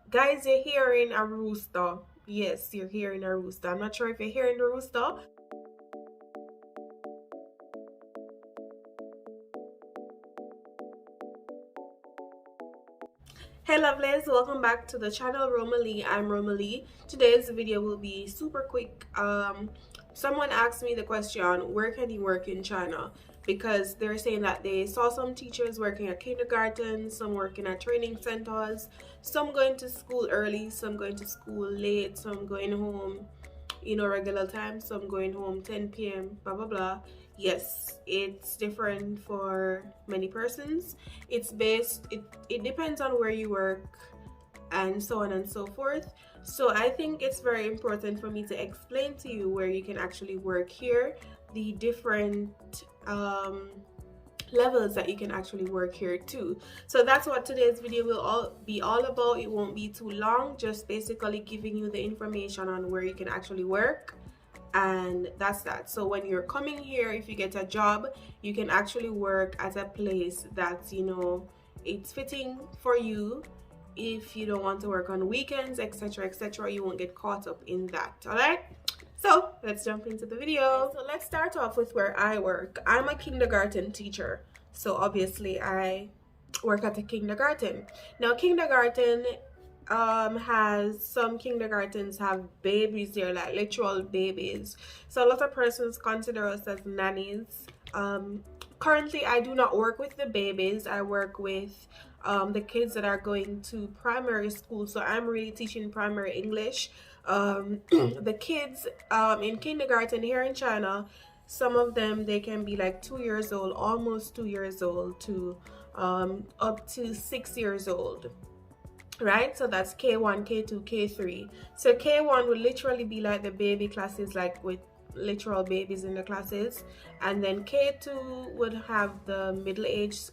Guys, you're hearing a rooster. Yes, you're hearing a rooster. I'm not sure if you're hearing the rooster. Hey lovelies, welcome back to the channel Romalee. I'm Romalee. Today's video will be super quick. Someone asked me the question, where can you work in China? Because they're saying that they saw some teachers working at kindergarten, some working at training centers, some going to school early, some going to school late, some going home regular time, some going home 10 p.m, blah blah blah. Yes, it's different for many persons. It depends on where you work and so on and so forth. So I think it's very important for me to explain to you where you can actually work here, the different levels that you can actually work here too. So that's what today's video will be all about. It won't be too long, just basically giving you the information on where you can actually work, and that's that. So when you're coming here, if you get a job, you can actually work at a place that's it's fitting for you. If you don't want to work on weekends, etc etc, you won't get caught up in that. All right, so let's jump into the video. So let's start off with where I work. I'm a kindergarten teacher, so obviously I work at a kindergarten. Now kindergarten has some kindergartens have babies there, like literal babies. So a lot of persons consider us as nannies. Currently I do not work with the babies. I work with the kids that are going to primary school, so I'm really teaching primary English. The kids in kindergarten here in China, some of them, they can be like 2 years old, almost 2 years old, to up to 6 years old, right? So that's K1, K2, K3. So K1 would literally be like the baby classes, like with literal babies in the classes, and then K2 would have the middle-aged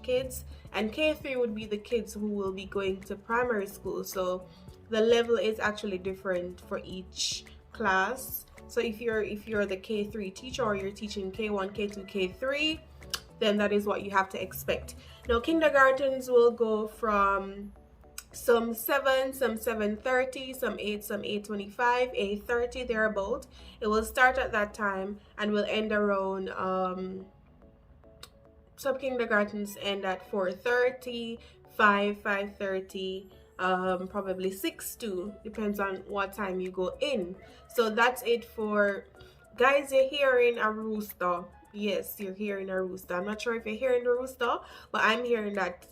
kids, and K3 would be the kids who will be going to primary school. So the level is actually different for each class. So if you're the K3 teacher, or you're teaching K1, K2, K3, then that is what you have to expect. Now kindergartens will go from some 7, some 7:30, some 8, some 8:25, 8:30, thereabout. It will start at that time and will end around some kindergartens end at 4:30, 5, 5:30, probably 6 too, depends on what time you go in. So that's it for guys. You're hearing a rooster. Yes, you're hearing a rooster. I'm not sure if you're hearing the rooster, but I'm hearing that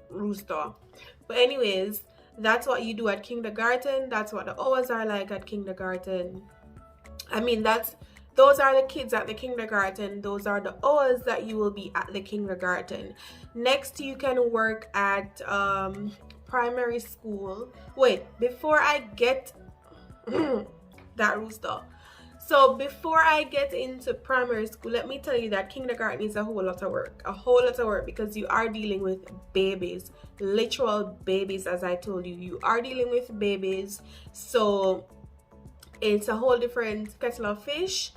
rooster. But anyways, that's what you do at kindergarten. That's what the hours are like at kindergarten. I mean, those are the kids at the kindergarten. Those are the hours that you will be at the kindergarten. Next, you can work at primary school. Wait, before I get that rooster. So before I get into primary school, let me tell you that kindergarten is a whole lot of work. A whole lot of work, because you are dealing with babies, literal babies. As I told you, you are dealing with babies. So it's a whole different kettle of fish.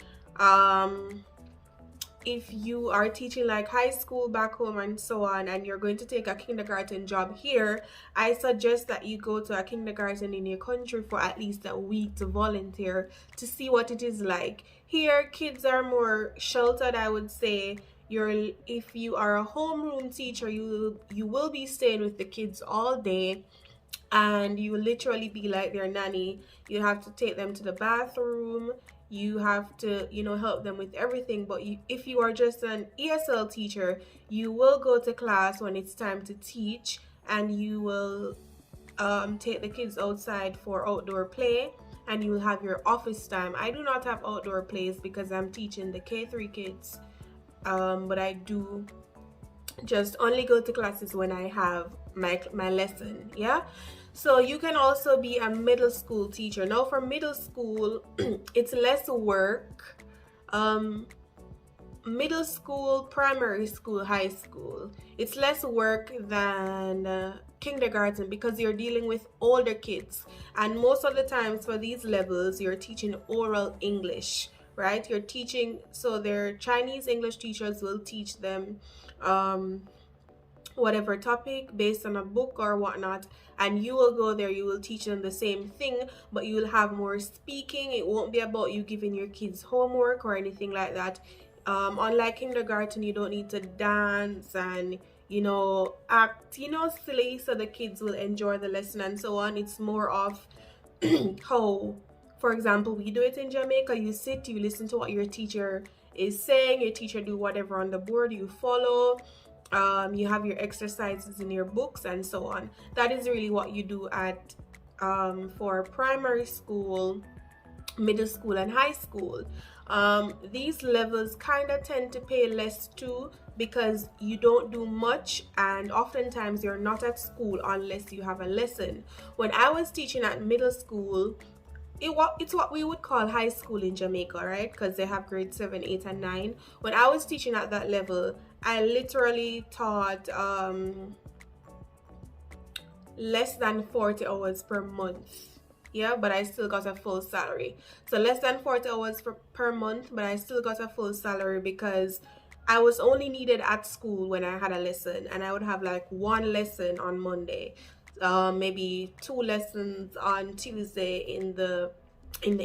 If you are teaching like high school back home and so on, and you're going to take a kindergarten job here, I suggest that you go to a kindergarten in your country for at least a week to volunteer, to see what it is like. Here kids are more sheltered, I would say. If you are a homeroom teacher, you will be staying with the kids all day, and you will literally be like their nanny. You have to take them to the bathroom, you have to help them with everything. But if you are just an ESL teacher, you will go to class when it's time to teach, and you will take the kids outside for outdoor play, and you will have your office time. I do not have outdoor plays because I'm teaching the K3 kids, but I do just only go to classes when I have my lesson. Yeah, so you can also be a middle school teacher. Now for middle school, it's less work. Middle school, primary school, high school, it's less work than kindergarten, because you're dealing with older kids, and most of the times for these levels you're teaching oral English, right? You're teaching, so their Chinese English teachers will teach them whatever topic based on a book or whatnot, and you will go there, you will teach them the same thing, but you will have more speaking. It won't be about you giving your kids homework or anything like that. Unlike kindergarten, you don't need to dance and act silly so the kids will enjoy the lesson and so on. It's more of how, for example, we do it in Jamaica. You sit, you listen to what your teacher is saying, your teacher do whatever on the board, you follow. You have your exercises in your books and so on. That is really what you do at for primary school, middle school, and high school. These levels kind of tend to pay less too, because you don't do much, and oftentimes you're not at school unless you have a lesson. When I was teaching at middle school, it's what we would call high school in Jamaica, right? Because they have grade 7, 8, and 9. When I was teaching at that level, I literally taught less than 40 hours per month. Yeah, but I still got a full salary. So less than 40 hours per month, but I still got a full salary because I was only needed at school when I had a lesson, and I would have like one lesson on Monday, maybe 2 lessons on Tuesday in the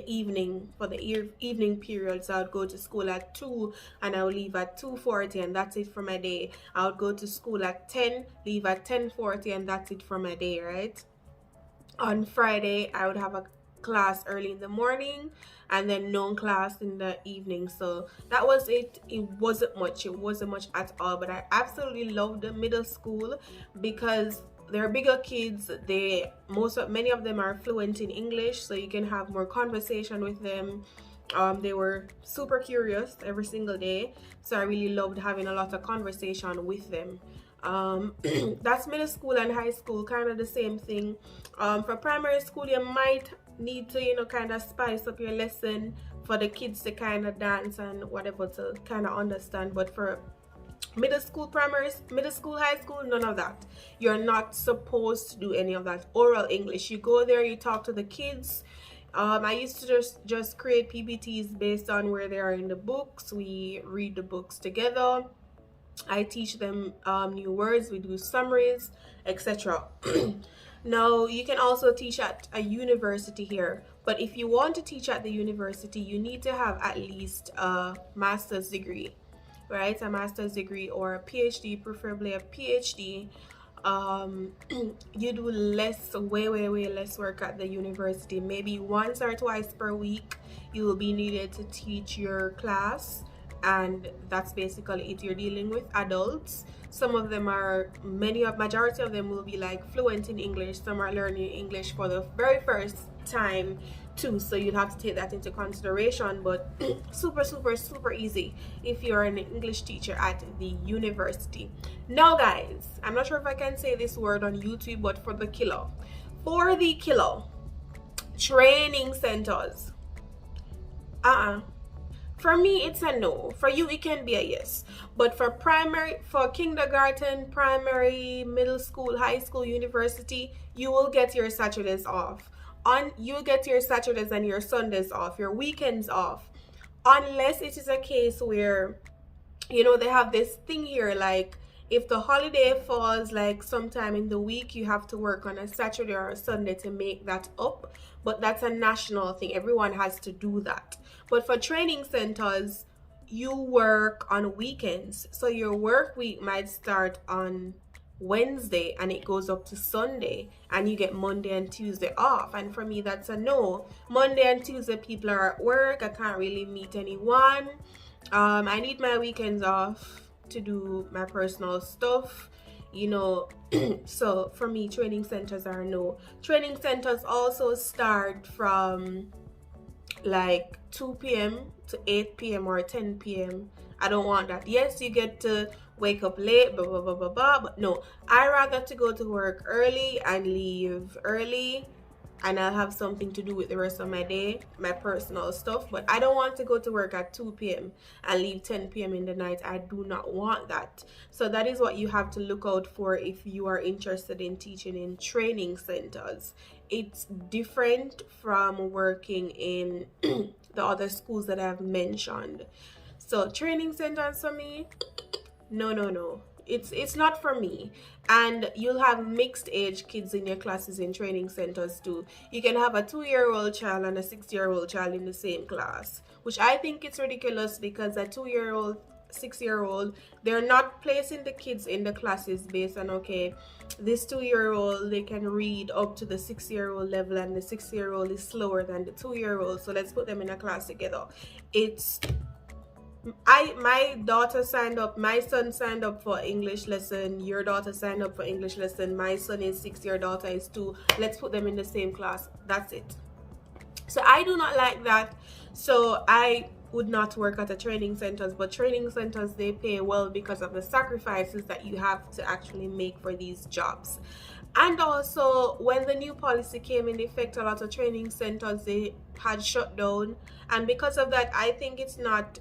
evening for the evening period. So I would go to school at 2 and I would leave at 2:40, and that's it for my day. I would go to school at 10, leave at 10:40, and that's it for my day, right? On Friday, I would have a class early in the morning and then no class in the evening. So that was it. It wasn't much at all, but I absolutely loved the middle school because they're bigger kids. Many of them are fluent in English, so you can have more conversation with them. They were super curious every single day, so I really loved having a lot of conversation with them. That's middle school and high school, kind of the same thing. For primary school, you might need to kind of spice up your lesson for the kids to kind of dance and whatever to kind of understand. But for middle school, high school, none of that. You're not supposed to do any of that. Oral English, you go there, you talk to the kids. I used to just create PPTs based on where they are in the books. We read the books together. I teach them new words, we do summaries, etc. Now, you can also teach at a university here, but if you want to teach at the university, you need to have at least a master's degree, right? A master's degree or a PhD, preferably a PhD. You do way less work at the university. Maybe once or twice per week you will be needed to teach your class, and that's basically it. You're dealing with adults. Some of them majority of them will be like fluent in English. Some are learning English for the very first time too, so you'll have to take that into consideration. But super easy if you're an English teacher at the university. Now guys, I'm not sure if I can say this word on YouTube, but for the killer, training centers, for me, it's a no. For you, it can be a yes. But for kindergarten, primary, middle school, high school, university, you will get your Saturdays off. You'll get your Saturdays and your Sundays off, your weekends off. Unless it is a case where, they have this thing here, like, if the holiday falls like sometime in the week, you have to work on a Saturday or a Sunday to make that up. But that's a national thing. Everyone has to do that. But for training centers, you work on weekends. So your work week might start on Wednesday and it goes up to Sunday, and you get Monday and Tuesday off. And for me, that's a no. Monday and Tuesday, people are at work. I can't really meet anyone. I need my weekends off to do my personal stuff, so for me, training centers are no. Training centers also start from like 2 p.m. to 8 p.m. or 10 p.m. I don't want that. Yes, you get to wake up late, blah blah blah blah blah, but no, I rather to go to work early and leave early, and I'll have something to do with the rest of my day, my personal stuff. But I don't want to go to work at 2 p.m. and leave 10 p.m. in the night. I do not want that. So that is what you have to look out for if you are interested in teaching in training centers. It's different from working in the other schools that I've mentioned. So training centers for me, no. it's not for me. And you'll have mixed age kids in your classes in training centers too. You can have a 2-year-old child and a 6-year-old child in the same class, which I think it's ridiculous, because a 2-year-old, 6-year-old, they're not placing the kids in the classes based on, okay, this 2-year-old, they can read up to the 6-year-old level, and the 6-year-old is slower than the 2-year-old, so let's put them in a class together. It's my daughter signed up, my son signed up for English lesson, your daughter signed up for English lesson, my son is 6, your daughter is 2, let's put them in the same class. That's it. So I do not like that. So I would not work at a training centers, but training centers, they pay well because of the sacrifices that you have to actually make for these jobs. And also, when the new policy came in effect, a lot of training centers, they had shut down, and because of that, I think it's not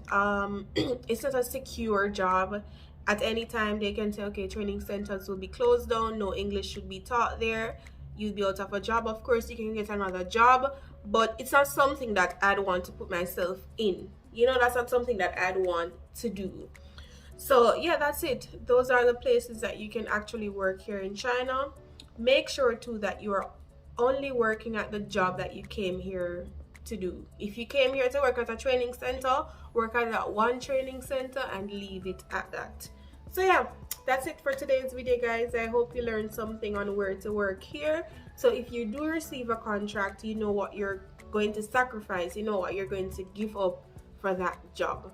it's not a secure job. At any time they can say, okay, training centers will be closed down, no English should be taught there, you'll be out of a job. Of course you can get another job, but it's not something that I'd want to put myself in. You know, that's not something that I'd want to do. So yeah, that's it. Those are the places that you can actually work here in China. Make sure too that you are only working at the job that you came here to do. If you came here to work at a training center, work at that one training center and leave it at that. So yeah, that's it for today's video, guys. I hope you learned something on where to work here. So if you do receive a contract, you know what you're going to sacrifice, you know what you're going to give up for that job.